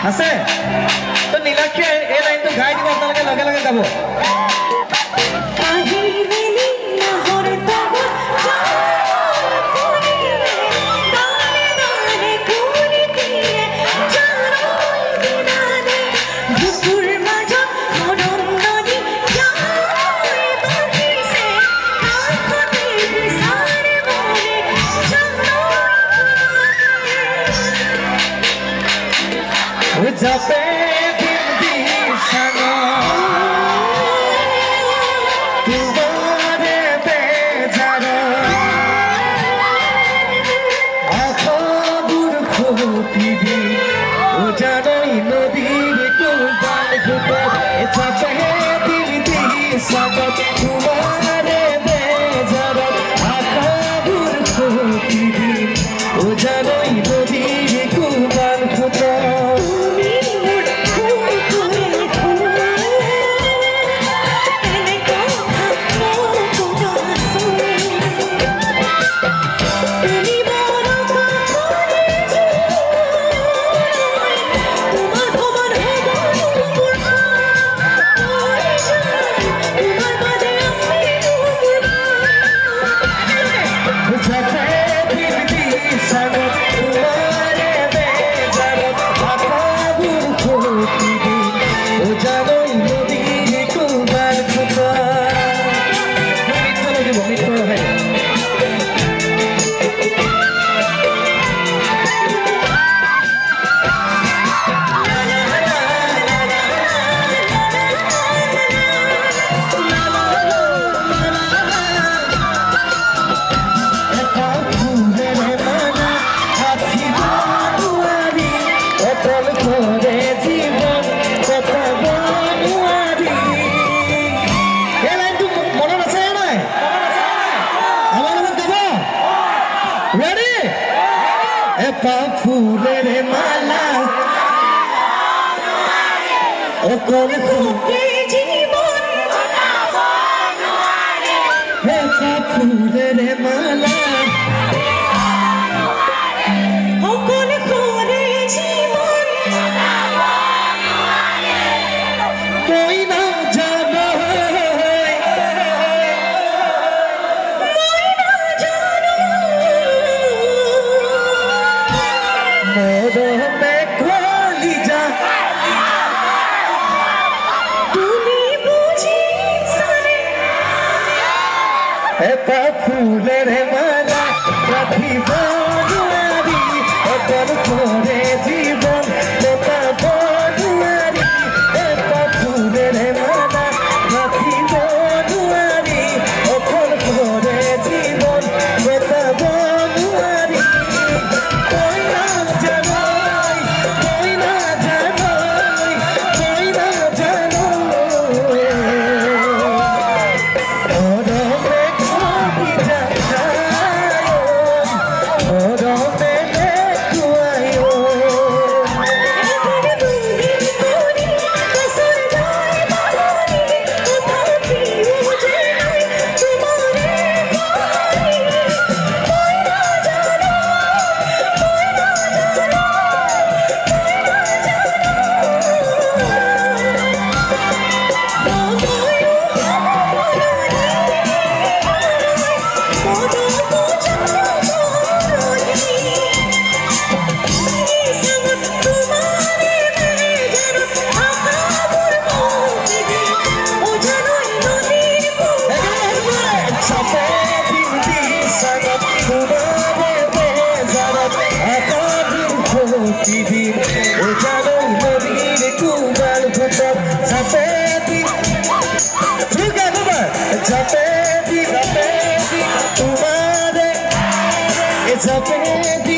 আছে তো নীলাক্ষী এই লাইনটো গাই দিব আপোনালোকে লগে লগে গাব যাবে দিন সানো তোমারে বেজারো আখাবুর খুপিবি ও জানোই নদীর কুলবাল ঘুটে যাবে দিন সানো তোমারে বেজারো আখাবুর খুপিবি ও জানোই নদীর কুলবাল ঘুটে ফুলের মালা ও কোন ফুলে জীবন ফুলের মালা ও কোন ফুলে জীবন কই না জানো ফুলের মালা প্রতিবারি অতল করে জীবন বনুয়ারি ফুলের মালা প্রতিবারি অতল করে জীবন বনুয়ারি কই না জানোই কই না জানোই কই না জানোই It's a baby,